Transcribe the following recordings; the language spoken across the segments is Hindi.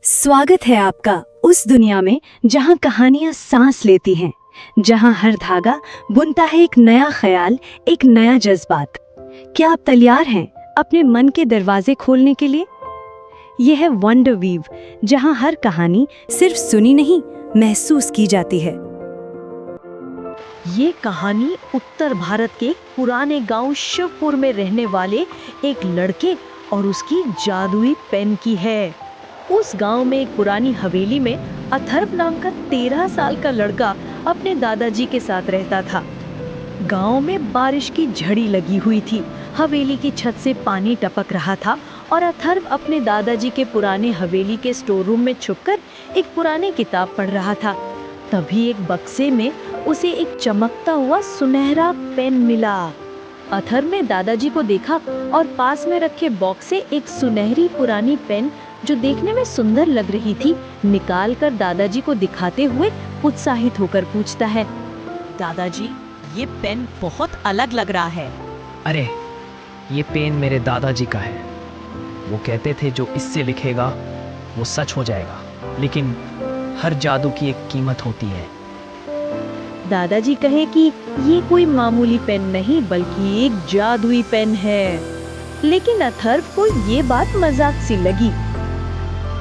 स्वागत है आपका उस दुनिया में जहां कहानियां सांस लेती हैं, जहां हर धागा बुनता है एक नया ख्याल, एक नया जज्बात। क्या आप तैयार हैं अपने मन के दरवाजे खोलने के लिए? यह है वंडर वीव, जहां हर कहानी सिर्फ सुनी नहीं, महसूस की जाती है। ये कहानी उत्तर भारत के पुराने गांव शिवपुर में रहने वाले एक लड़के और उसकी जादुई पेन की है। उस गांव में एक पुरानी हवेली में अथर्व नाम का 13 साल का लड़का अपने दादाजी के साथ रहता था। गांव में बारिश की झड़ी लगी हुई थी, हवेली की छत से पानी टपक रहा था और अथर्व अपने दादाजी के पुराने हवेली के स्टोर रूम में छुपकर एक पुरानी किताब पढ़ रहा था। तभी एक बक्से में उसे एक चमकता हुआ सुनहरा पेन मिला। अथर्व ने दादाजी को देखा और पास में रखे बॉक्स से एक सुनहरी पुरानी पेन, जो देखने में सुंदर लग रही थी, निकाल कर दादाजी को दिखाते हुए उत्साहित होकर पूछता है, दादाजी, ये पेन बहुत अलग लग रहा है। अरे, ये पेन मेरे दादाजी का है। वो कहते थे जो इससे लिखेगा वो सच हो जाएगा, लेकिन हर जादू की एक कीमत होती है। दादाजी कहे कि ये कोई मामूली पेन नहीं बल्कि एक जादुई पेन है। लेकिन अथर्व को ये बात मजाक सी लगी।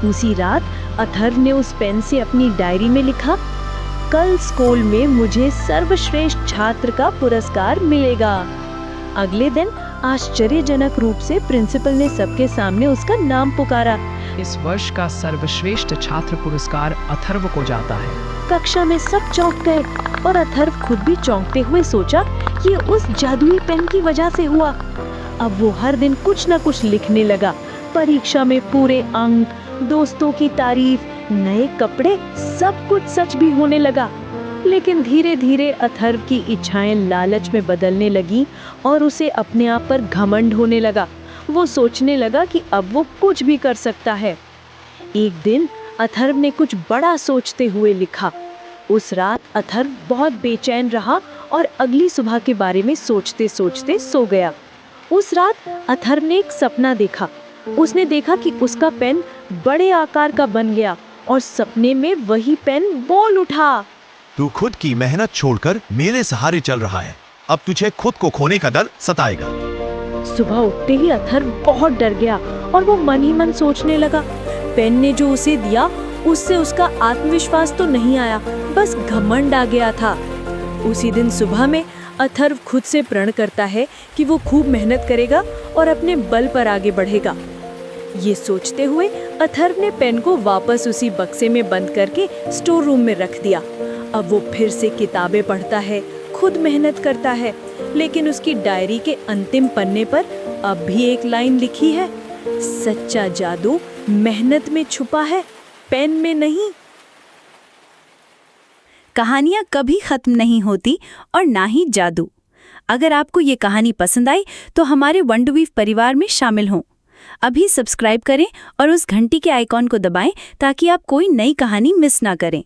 उसी रात अथर्व ने उस पेन से अपनी डायरी में लिखा, कल स्कूल में मुझे सर्वश्रेष्ठ छात्र का पुरस्कार मिलेगा। अगले दिन आश्चर्यजनक रूप से प्रिंसिपल ने सबके सामने उसका नाम पुकारा। इस वर्ष का सर्वश्रेष्ठ छात्र पुरस्कार अथर्व को जाता है। कक्षा में सब चौंक गए और अथर्व खुद भी चौंकते हुए सोचा, ये उस जादुई पेन की वजह से हुआ। अब वो हर दिन कुछ न कुछ लिखने लगा। परीक्षा में पूरे अंक, दोस्तों की तारीफ, नए कपड़े, सब कुछ सच भी होने लगा। लेकिन धीरे धीरे अथर्व की इच्छाएं लालच में बदलने लगी और उसे अपने आप पर घमंड होने लगा। वो सोचने लगा कि अब वो कुछ भी कर सकता है। एक दिन अथर्व ने कुछ बड़ा सोचते हुए लिखा। उस रात अथर्व बहुत बेचैन रहा और अगली सुबह के बारे में सोचते सोचते सो गया। उस रात अथर्व ने एक सपना देखा। उसने देखा कि उसका पेन बड़े आकार का बन गया और सपने में वही पेन बोल उठा, तू खुद की मेहनत छोड़कर मेरे सहारे चल रहा है, अब तुझे खुद को खोने का डर सताएगा। सुबह उठते ही अथर्व बहुत डर गया और वो मन ही मन सोचने लगा, पेन ने जो उसे दिया उससे उसका आत्मविश्वास तो नहीं आया, बस घमंड आ गया था। उसी दिन सुबह में अथर्व खुद से प्रण करता है कि वो खूब मेहनत करेगा और अपने बल पर आगे बढ़ेगा। ये सोचते हुए अथर्व ने पेन को वापस उसी बक्से में बंद करके स्टोर रूम में रख दिया। अब वो फिर से किताबें पढ़ता है, खुद मेहनत करता है, लेकिन उसकी डायरी के अंतिम पन्ने पर अब भी एक लाइन लिखी है, सच्चा जादू मेहनत में छुपा है, पेन में नहीं। कहानियां कभी खत्म नहीं होती और ना ही जादू। अगर आपको ये कहानी पसंद आई तो हमारे वंडर वीव परिवार में शामिल हों। अभी सब्सक्राइब करें और उस घंटी के आइकॉन को दबाएं ताकि आप कोई नई कहानी मिस ना करें।